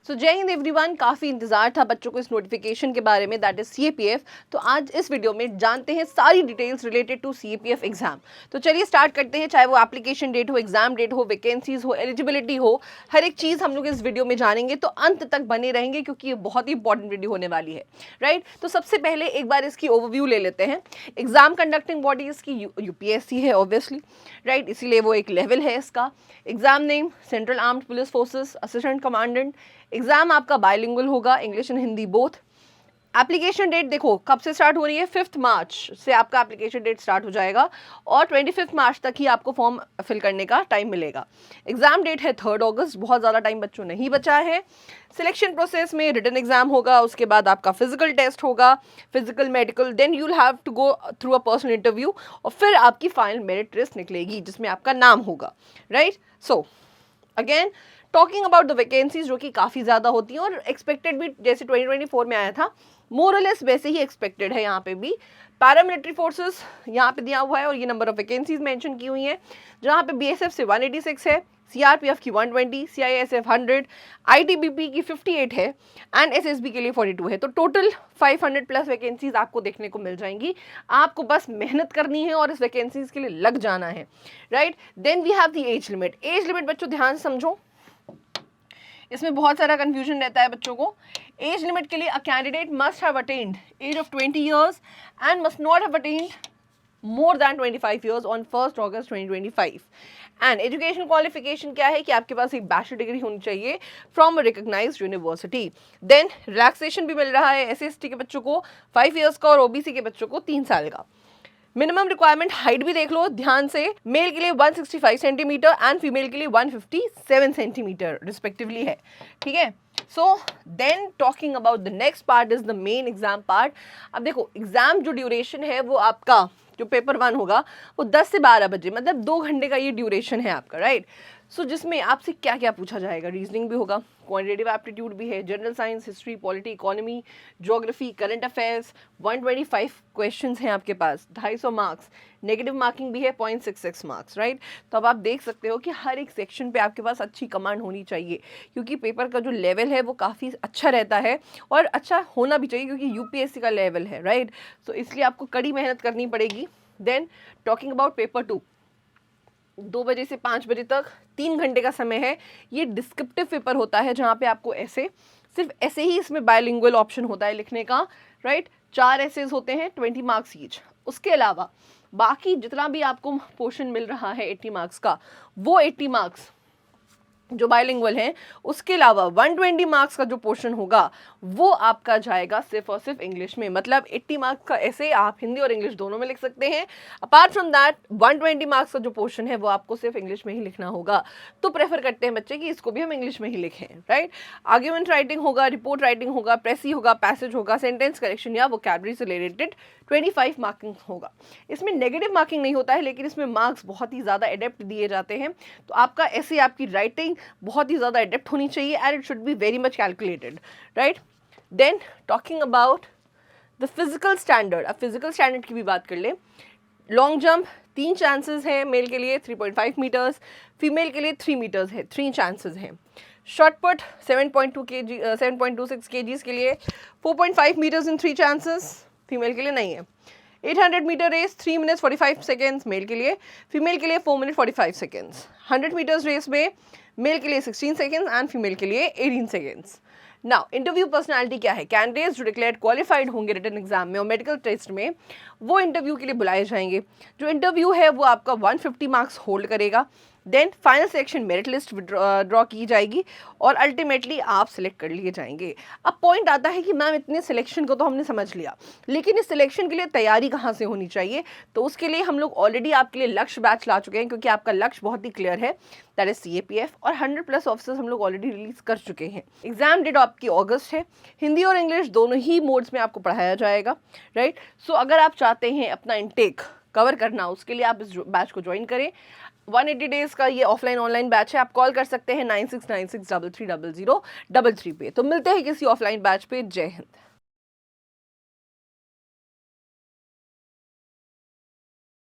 सो जय हिंद एवरीवन। काफ़ी इंतजार था बच्चों को इस नोटिफिकेशन के बारे में, दैट इज सीएपीएफ। तो आज इस वीडियो में जानते हैं सारी details related to CAPF exam. तो चलिए स्टार्ट करते हैं। चाहे वो एप्लीकेशन डेट हो, एग्जाम डेट हो, वैकेंसीज हो, एलिजिबिलिटी हो, हर एक चीज़ हम लोग इस वीडियो में जानेंगे। तो अंत तक बने रहेंगे क्योंकि ये बहुत ही इंपॉर्टेंट वीडियो होने वाली है, राइट। तो सबसे पहले एक बार इसकी ओवरव्यू ले लेते हैं। एग्जाम कंडक्टिंग बॉडी इसकी यूपीएससी है ऑब्वियसली, राइट, इसीलिए वो एक लेवल है इसका। Exam name central armed police forces assistant commandant. Exam आपका बायलिंगुअल होगा, English and Hindi both. Application date देखो कब से स्टार्ट हो रही है, 5 मार्च से आपका एप्लीकेशन डेट स्टार्ट हो जाएगा और 25 मार्च तक ही आपको फॉर्म फिल करने का टाइम मिलेगा। एग्जाम डेट है 3 अगस्त, बहुत ज़्यादा टाइम बच्चों नहीं बचा है। सिलेक्शन प्रोसेस में रिटन एग्जाम होगा, उसके बाद आपका फिजिकल टेस्ट होगा, physical medical, then you will have to go through a personal interview और फिर आपकी फाइनल मेरिट लिस्ट निकलेगी जिसमें आपका नाम होगा, right. So again talking about the vacancies जो कि काफ़ी ज़्यादा होती हैं और एक्सपेक्टेड भी जैसे 2024 में आया था मोरलेस वैसे ही एक्सपेक्टेड है यहाँ पे भी। पैरामिलिट्री फोर्सेस यहाँ पे दिया हुआ है और ये नंबर ऑफ वैकेंसीज मेंशन की हुई हैं, जहाँ पे बीएसएफ से 186 है, सीआरपीएफ की 120, सीआईएसएफ 100, आईटीबीपी की 58 है एंड एसएसबी के लिए 42 है। तो टोटल 500 प्लस वैकेंसीज आपको देखने को मिल जाएंगी। आपको बस मेहनत करनी है और इस वैकेंसीज के लिए लग जाना है, right. Then we have the age limit. Age limit बच्चों ध्यान से समझो, इसमें बहुत सारा कंफ्यूजन रहता है बच्चों को। एज लिमिट के लिए a candidate must have attained age of 20 years and must not have attained more than 25 years on 1 August 2025। And education qualification क्या है कि आपके पास एक बैचलर डिग्री होनी चाहिए from a recognised university. Then relaxation भी मिल रहा है एससी/एसटी के बच्चों को 5 ईयर्स का और ओबीसी के बच्चों को 3 साल का। मिनिमम रिक्वायरमेंट हाइट भी देख लो ध्यान से, मेल के लिए 165 सेंटीमीटर एंड फीमेल के लिए 157 सेंटीमीटर रिस्पेक्टिवली है, ठीक है। So then talking about the next part is the main exam part. अब देखो एग्जाम जो ड्यूरेशन है वो आपका जो पेपर 1 होगा वो 10 से 12 बजे, मतलब 2 घंटे का ये ड्यूरेशन है आपका, राइट। सो जिसमें आपसे क्या क्या पूछा जाएगा, रीजनिंग भी होगा, क्वांटिटेटिव एप्टीट्यूड भी है, general science, history, polity, economy, geography, current affairs. 125 questions हैं आपके पास, 250 मार्क्स, नेगेटिव मार्किंग भी है 0.66 मार्क्स, राइट। तो अब आप देख सकते हो कि हर एक सेक्शन पे आपके पास अच्छी कमांड होनी चाहिए क्योंकि पेपर का जो लेवल है वो काफ़ी अच्छा रहता है और अच्छा होना भी चाहिए क्योंकि यूपीएससी का लेवल है, राइट। तो इसलिए आपको कड़ी मेहनत करनी पड़ेगी। देन टॉकिंग अबाउट पेपर 2, 2 बजे से 5 बजे तक 3 घंटे का समय है। ये डिस्क्रिप्टिव पेपर होता है जहाँ पे आपको ऐसे सिर्फ ऐसे ही इसमें बायलिंगुअल ऑप्शन होता है लिखने का, राइट। 4 एसेज होते हैं 20 मार्क्स ईच। उसके अलावा बाकी जितना भी आपको पोर्शन मिल रहा है 80 मार्क्स का, वो 80 मार्क्स जो बायलिंगुअल हैं, उसके अलावा 120 मार्क्स का जो पोर्शन होगा वो आपका जाएगा सिर्फ और सिर्फ इंग्लिश में। मतलब 80 मार्क्स का ऐसे आप हिंदी और इंग्लिश दोनों में लिख सकते हैं। अपार्ट फ्रॉम दैट 120 मार्क्स का जो पोर्शन है वो आपको सिर्फ इंग्लिश में ही लिखना होगा। तो प्रेफर करते हैं बच्चे कि इसको भी हम इंग्लिश में ही लिखें, राइट। आर्ग्यूमेंट राइटिंग होगा, रिपोर्ट राइटिंग होगा, प्रेसी होगा, पैसेज होगा, सेंटेंस करेक्शन या वोकैबुलरी से रिलेटेड 25 मार्किंग होगा। इसमें नेगेटिव मार्किंग नहीं होता है लेकिन इसमें मार्क्स बहुत ही ज़्यादा एडेप्ट दिए जाते हैं। तो आपका ऐसे आपकी राइटिंग बहुत ही ज़्यादा एडेप्ट होनी चाहिए and it should be very much calculated, right. Then talking about the physical standard. अब फिजिकल स्टैंडर्ड की भी बात कर ले। लॉन्ग जंप 3 चांसेस हैं मेल के लिए 3.5 मीटर्स, फीमेल के लिए 3 मीटर्स है, 3 चांसेस हैं। शॉर्ट पुट 7.26 kgs के लिए 4.5 मीटर्स इन 3 चांसेस, फीमेल के लिए नहीं है। 800 metre race 3 minutes 45 seconds male के लिए, फीमेल के लिए 4 मिनट 45 सेकेंड्स। 100 मीटर्स रेस में मेल के लिए 16 सेकेंड्स एंड फीमेल के लिए 18 सेकेंड्स। नाउ इंटरव्यू पर्सनालिटी क्या है, कैंडिडेट्स जो डिक्लेयर क्वालिफाइड होंगे रिटन एग्जाम में और मेडिकल टेस्ट में वो इंटरव्यू के लिए बुलाए जाएंगे। जो इंटरव्यू है वो आपका 150 मार्क्स होल्ड करेगा। Then final selection merit list draw की जाएगी और अल्टीमेटली आप सिलेक्ट कर लिए जाएंगे। अब पॉइंट आता है कि मैम इतने सिलेक्शन को तो हमने समझ लिया लेकिन इस सिलेक्शन के लिए तैयारी कहाँ से होनी चाहिए। तो उसके लिए हम लोग ऑलरेडी आपके लिए लक्ष्य बैच ला चुके हैं क्योंकि आपका लक्ष्य बहुत ही क्लियर है, दैट इज सीएपीएफ, और 100 प्लस ऑफिसर्स हम लोग ऑलरेडी रिलीज कर चुके हैं। एग्जाम डेट आपकी अगस्त है। हिंदी और इंग्लिश दोनों ही मोड्स में आपको पढ़ाया जाएगा, राइट। सो अगर आप चाहते हैं अपना इंटेक कवर करना उसके लिए आप इस बैच को ज्वाइन करें। 180 डेज का ये ऑफलाइन ऑनलाइन बैच है। आप कॉल कर सकते हैं 9696330033 पे। तो मिलते हैं किसी ऑफलाइन बैच पे। जय हिंद।